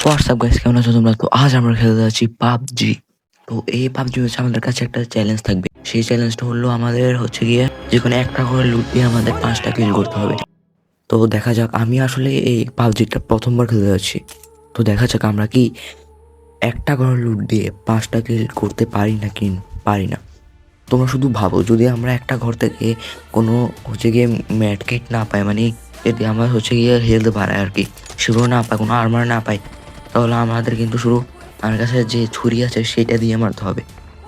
WhatsApp guys, কেমন আছো তোমরা? তো আজ আমরা খেলতে যাচ্ছি পাবজি। তো এই পাবজি হচ্ছে আমাদের কাছে একটা চ্যালেঞ্জ থাকবে। সেই চ্যালেঞ্জটা হলো আমাদের হচ্ছে গিয়ে যে কোনো একটা করে লুট দিয়ে আমাদের 5টা কিল করতে হবে। তো দেখা যাক, আমি আসলে এই পাবজিটা প্রথমবার খেলতে যাচ্ছি। তো দেখা যাক আমরা কি একটা ঘর লুট দিয়ে 5টা কিল করতে পারি না কি পারি না। তোমরা শুধু ভাবো, যদি আমরা একটা ঘর থেকে কোনো হচ্ছে গিয়ে ম্যাট কিট না পাই, মানে যদি আমরা হচ্ছে গিয়ে হেলতে পারে আর কি, সেগুলো না পাই, কোনো আর্মার না পাই, তাহলে আমাদের কিন্তু শুরু আমার কাছে যে ছুরি আছে সেটা দিয়ে মারতে হবে।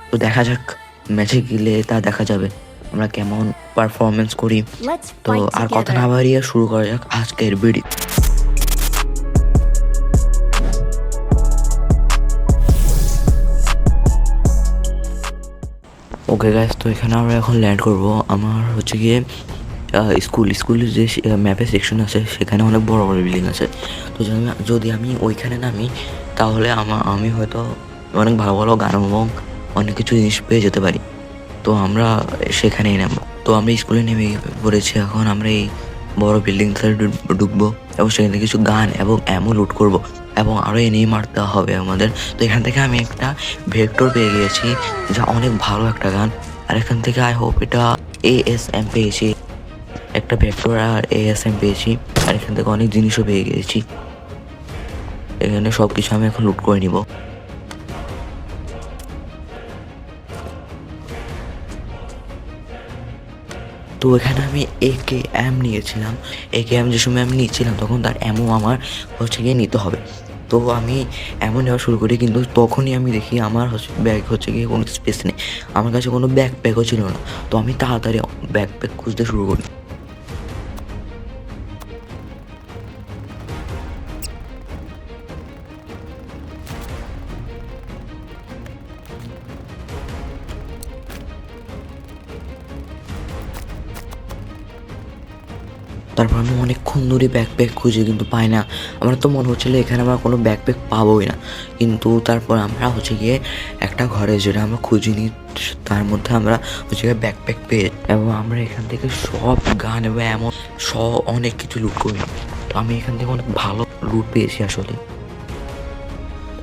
তো দেখা যাক, ম্যাচে গেলে তা দেখা যাবে আমরা কেমন পারফরমেন্স করি। Let's তো fight আর কথা না together. বাড়িয়ে শুরু করা যাক আজকের ভিডিও। ওকে গাইস, তো এখানে আমরা এখন ল্যান্ড করব। আমার হচ্ছে গিয়ে স্কুলের যে ম্যাপের সেকশন আছে সেখানে অনেক বড় বড় বিল্ডিং আছে। তো যদি আমি ওইখানে নামি, তাহলে আমি হয়তো অনেক ভালো ভালো গান এবং অনেক কিছু জিনিস পেয়ে যেতে পারি। তো আমরা সেখানেই নামবো। তো আমরা স্কুলে নেমে পড়েছি। এখন আমরা এই বড় বিল্ডিংটাতে ঢুকবো এবং সেখানে কিছু গান এবং অ্যামো লুট করব এবং আরও এনেই মারতে হবে আমাদের। তো এখান থেকে আমি একটা ভেক্টর পেয়ে গিয়েছি, যা অনেক ভালো একটা গান। আর এখান থেকে আই হোপ এটা ASM পেয়েছি, একটা ভেক্টর আর ASM পেয়েছি। আর এখান থেকে অনেক জিনিসও পেয়ে গিয়েছি। এখানে সব কিছু আমি এখন লুট করে নিব। তো এখানে আমি AKM নিয়েছিলাম। AKM যে সময় আমি নিচ্ছিলাম তখন তার অ্যামো আমার হচ্ছে গিয়ে নিতে হবে। তো আমি এমন নেওয়া শুরু করি, কিন্তু তখনই আমি দেখি আমার ব্যাগ হচ্ছে গিয়ে কোনো স্পেস নেই। আমার কাছে কোনো ব্যাকপ্যাকও ছিল না। তো আমি তাড়াতাড়ি ব্যাকপ্যাক খুঁজতে শুরু করি। তারপর আমি অনেকক্ষণ ধরে ব্যাকপ্যাক খুঁজে কিন্তু পাই না। আমার তো মনে হচ্ছিলো এখানে আমরা কোনো ব্যাকপ্যাক পাবোই না। কিন্তু তারপর আমরা হচ্ছে গিয়ে একটা ঘরে, যেটা আমরা খুঁজিনি, তার মধ্যে আমরা হচ্ছে গিয়ে ব্যাকপ্যাক পেয়ে, এবং আমরা এখান থেকে সব গান এবং এমন অনেক কিছু লুট করি। তো আমি এখান থেকে অনেক ভালো লুট পেয়েছি আসলে।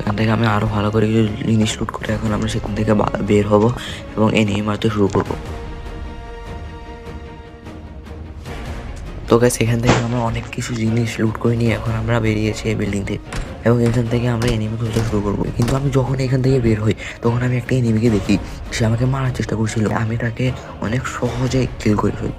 এখান থেকে আমি আরও ভালো করে কিছু জিনিস লুট করে এখন আমরা সেখান থেকে বের হব এবং এনিমি মারতে শুরু করবো। তো গাইস, এখান থেকে আমরা অনেক কিছু জিনিস লুট করে নিয়ে এখন আমরা বেরিয়েছি এই বিল্ডিং থেকে, এবং এখান থেকে আমরা এনিমি খুঁজতে শুরু করবো। কিন্তু আমি যখন এখান থেকে বের হই তখন আমি একটা এনিমিকে দেখি, সে আমাকে মারার চেষ্টা করছিল। আমি তাকে অনেক সহজে কিল করে ফেলি।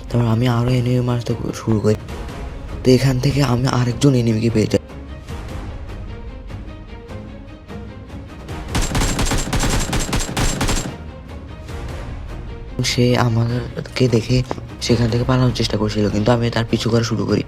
তারপর আমি আরও এনিমি মারতে শুরু করি। তো এখান থেকে আমি আরেকজন এনিমিকে পেয়ে যাই। সে আমাকে দেখে সেখান থেকে পালানোর চেষ্টা করছিল, কিন্তু আমি তার পিছু করা শুরু করি।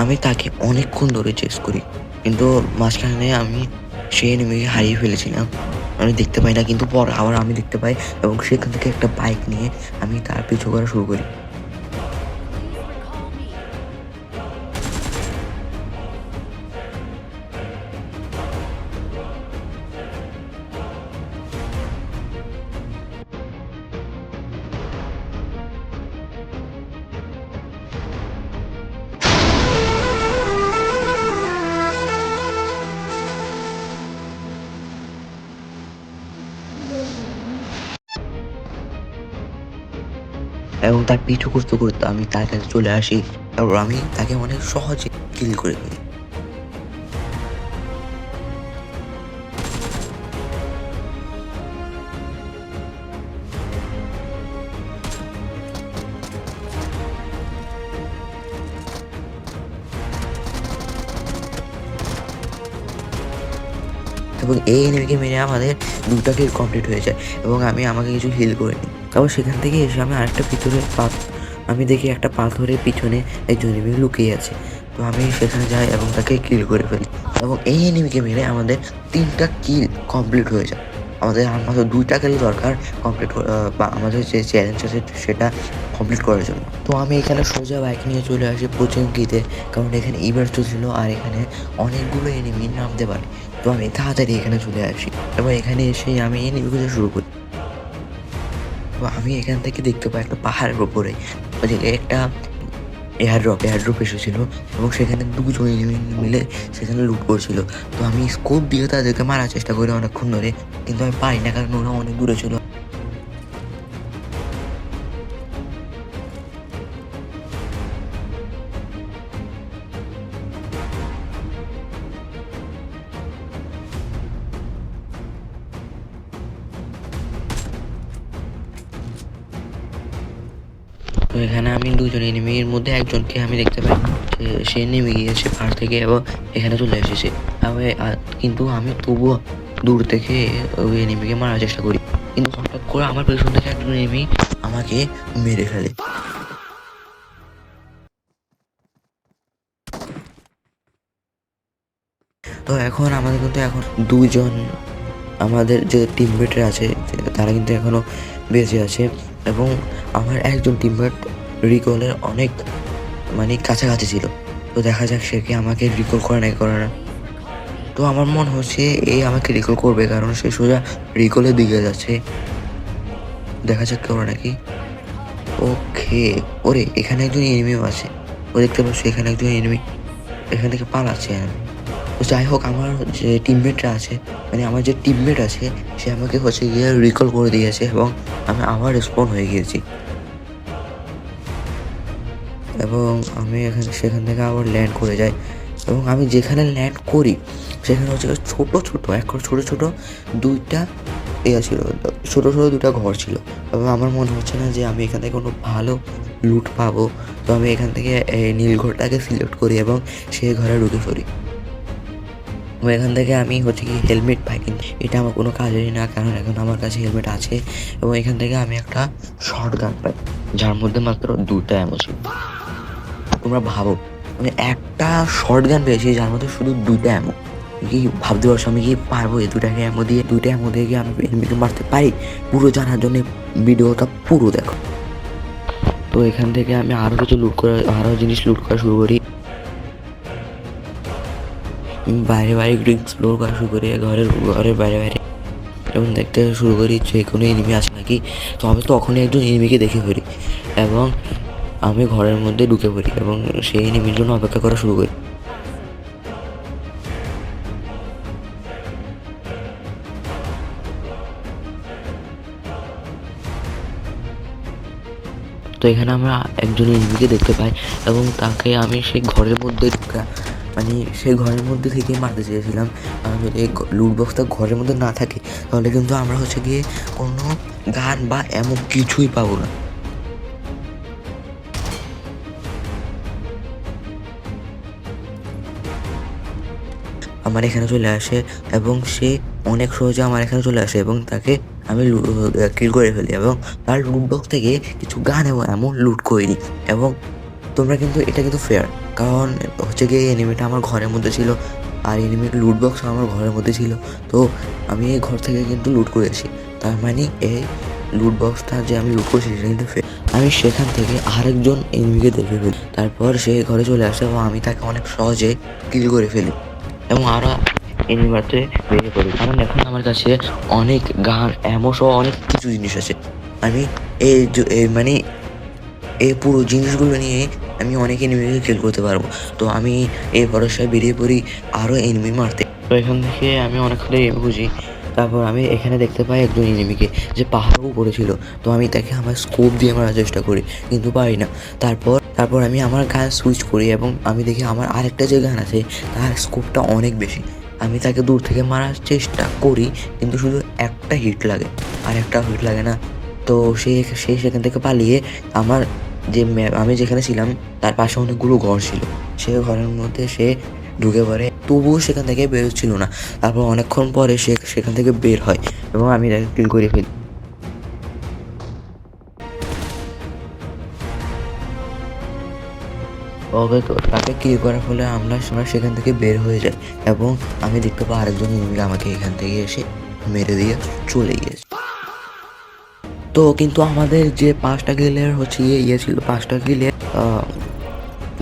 আমি তাকে অনেকক্ষণ ধরে চেস করি, কিন্তু মাঝখানে আমি সেই এনিমিকে হারিয়ে ফেলেছিলাম। আমি দেখতে পাই না, কিন্তু পর আবার আমি দেখতে পাই এবং সেখান থেকে একটা বাইক নিয়ে আমি তার পিছু করা শুরু করি। এবং তার পিছু করতে করতে আমি তার কাছে চলে আসি এবং আমি তাকে অনেক সহজে কিল করে ফেলি। এবং এই এনিমিকে মেরে আমাদের 2টা কিল কমপ্লিট হয়ে যায় এবং আমি আমাকে কিছু হিল করে নিই। তারপর সেখান থেকে এসে আমি আরেকটা ভিতরে আমি দেখি একটা পাথরের পিছনে একজন এনিমি লুকিয়ে আছে। তো আমি সেখানে যাই এবং তাকে কিল করে ফেলি এবং এই এনিমিকে মেরে আমাদের 3টা কিল কমপ্লিট হয়ে যায়। আমাদের আর মাত্র 2টা কিল দরকার কমপ্লিট বা আমাদের যে চ্যালেঞ্জ আছে সেটা কমপ্লিট করার জন্য। তো আমি এখানে সোজা বাইক নিয়ে চলে আসি পোচেঙ্কিতে, কারণ এখানে ইভেন্ট ছিল আর এখানে অনেকগুলো এনিমি নামতে পারে। তো আমি তাড়াতাড়ি এখানে চলে আসি এবং এখানে এসে আমি এনিমি খুঁজে শুরু করি। তো আমি এখান থেকে দেখতে পাই একটা পাহাড়ের উপরে ওই একটা এয়ারড্রপ এসেছিল এবং সেখানে 2জন এনিমি মিলে সেখানে লুট করছিল। তো আমি স্কোপ দিয়ে তাদেরকে মারার চেষ্টা করি অনেকক্ষণ ধরে, কিন্তু আমি পারি না কারণ ওরা অনেক দূরে ছিল। তো এখানে আমি 2জন এনিমির মধ্যে একজনকে আমি দেখতে পাই সে নেমে গিয়েছে পাহাড় থেকে এবং এখানে চলে এসেছে। কিন্তু আমি তবুও দূর থেকে ওই এনিমিকে মারার চেষ্টা করি, কিন্তু হঠাৎ করে আমার পেছন থেকে একজন এনিমি আমাকে মেরে ফেলে। তো এখন আমাদের কিন্তু এখন 2জন আমাদের যে টিমমেটরা আছে তারা কিন্তু এখনো বেঁচে আছে এবং আমার একজন টিমমেট রিকলের অনেক কাছাকাছি ছিল। তো দেখা যাক সে কি আমাকে রিকল করে নাকি করে না। তো আমার মনে হচ্ছে আমাকে রিকল করবে, কারণ সে সোজা রিকলের দিকে যাচ্ছে। দেখা যাক করে নাকি। ওকে, ওরে এখানে একজন এনিমিও আছে। ও দেখতে পাচ্ছ এখানে একজন এনিমি এখান থেকে পালাচ্ছে। তো যাই হোক, আমার যে টিমমেটরা আছে আমার যে টিমমেট আছে সে আমাকে গিয়ে রিকল করে দিয়েছে এবং আমি আবার রেসপন্ড হয়ে গিয়েছি এবং আমি সেখান থেকে আবার ল্যান্ড করে যাই এবং আমি যেখানে ল্যান্ড করি সেখানে ছোটো ছোটো 2টা ছিল, ছোটো 2টা ঘর ছিল এবং আমার মনে হচ্ছে না যে আমি এখান থেকে কোনো ভালো লুট পাবো। তো আমি এখান থেকে নীল ঘরটাকে সিলেক্ট করি এবং সেই ঘরে ঢুকে পড়ি। এখান থেকে আমি কি হেলমেট পাই, কিন্তু এটা আমার কোনো কাজেরই না, কারণ এখন আমার কাছে হেলমেট আছে এবং এখান থেকে আমি একটা শর্ট গান পাই যার মধ্যে মাত্র 2টা অ্যামো ছিল। তোমরা ভাবো একটা শর্ট গান পেয়েছি যার মধ্যে শুধু 2টা অ্যামো। কি ভাবতে পারছো আমি কি পারবো এই 2টা অ্যামো দিয়ে কি আমি এনিমিকে মারতে পারি? পুরো জানার জন্য ভিডিওটা পুরো দেখো। তো এখান থেকে আমি আরও কিছু আরও জিনিস লুট করা শুরু করি। বাইরে একটু এক্সপ্লোর করা শুরু করি ঘরের বাইরে এবং দেখতে শুরু করি যে কোনো এনিমি আছে নাকি। তো আমি তখনই একজন এনিমিকে দেখে ফেলি এবং আমি ঘরের মধ্যে ঢুকে পড়ি এবং সেই এনিমির জন্য অপেক্ষা করা শুরু করি। তো এখানে আমরা একজন এনিমিকে দেখতে পাই এবং তাকে আমি সেই ঘরের মধ্যে সেই ঘরের মধ্যে থেকে মারতে চেয়েছিলাম। কারণ যদি লুট বক্সটা ঘরের মধ্যে না থাকে তাহলে কিন্তু আমরা গিয়ে কোনো গান বা এমন কিছুই পাবো না। আমার এখানে চলে আসে এবং সে অনেক সহজে আমার এখানে চলে আসে এবং তাকে আমি কিল করে ফেলি এবং তার লুট বক্স থেকে কিছু গান এবং এমন লুট করে নিই। এবং তোমরা কিন্তু এটা কিন্তু ফেয়ার, কারণ গিয়ে এনিমিটা আমার ঘরের মধ্যে ছিল আর এনিমির লুট বক্স আমার ঘরের মধ্যে ছিল। তো আমি এই ঘর থেকে কিন্তু লুট করেছি, তার এই লুট বক্সটা যে আমি লুট করেছি সেটা কিন্তু ফেয়ার। আমি সেখান থেকে আরেকজন এনিমিকে দেখে ফেলি, তারপর সে ঘরে চলে আসে এবং আমি তাকে অনেক সহজে কিল করে ফেলি এবং আরও এনিমি মারতে বেরিয়ে পড়ি, কারণ এখন আমার কাছে অনেক গান এমন সহ অনেক কিছু জিনিস আছে। আমি এই পুরো জিনিসগুলো নিয়ে আমি অনেক এনিমিকে কিল করতে পারবো। তো আমি এই ভরসায় বেরিয়ে পড়ি আরও এনিমি মারতে। তো এখান থেকে আমি অনেকক্ষণ বুঝি তারপর আমি এখানে দেখতে পাই একজন এনিমিকে যে পাহাড়ের উপরে ছিল। তো আমি তাকে আমার স্কোপ দিয়ে মারার চেষ্টা করি, কিন্তু পারি না। তারপর আমি আমার গান সুইচ করি এবং আমি দেখি আমার আরেকটা যে গান আছে তার স্কোপটা অনেক বেশি। আমি তাকে দূর থেকে মারার চেষ্টা করি, কিন্তু শুধু একটা হিট লাগে, আর একটা হিট লাগে না। তো সে সেখান থেকে পালিয়ে আমার আমি যেখানে ছিলাম তার পাশে অনেকগুলো ঘর ছিল, সে ঘরের মধ্যে সে ঢুকে পড়ে, তবুও সেখান থেকে বেরোচ্ছিল না। তারপর অনেকক্ষণ পরে সে সেখান থেকে বের হয় এবং আমি তাকে কিল করে ফেলি। ওকে, তো তাকে কিল করার ফলে আমরা সেখান থেকে বের হয়ে যাই এবং আমি দেখতে পাই আরেকজন এনিমি আমাকে এখান থেকে এসে মেরে দিয়ে চলে গিয়েছে। তো কিন্তু আমাদের যে 5টা কিলের হচ্ছে ছিল, 5টা কিলের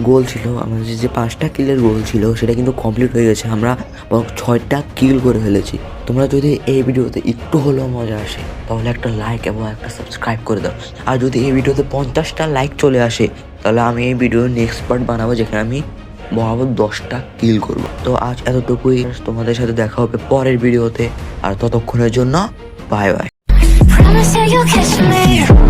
গোল ছিল, আমাদের যে 5টা কিলের গোল ছিল সেটা কিন্তু কমপ্লিট হয়ে গেছে। আমরা 6টা কিল করে ফেলেছি। তোমরা যদি এই ভিডিওতে একটু হলেও মজা আসে তাহলে একটা লাইক এবং একটা সাবস্ক্রাইব করে দাও। আর যদি এই ভিডিওতে 50টা লাইক চলে আসে তাহলে আমি এই ভিডিওর নেক্সট পার্ট বানাবো যেখানে আমি বরাবর 10টা কিল করব। তো আজ এতটুকুই, তোমাদের সাথে দেখা হবে পরের ভিডিওতে। আর ততক্ষণের জন্য bye bye. Promise that you'll catch me.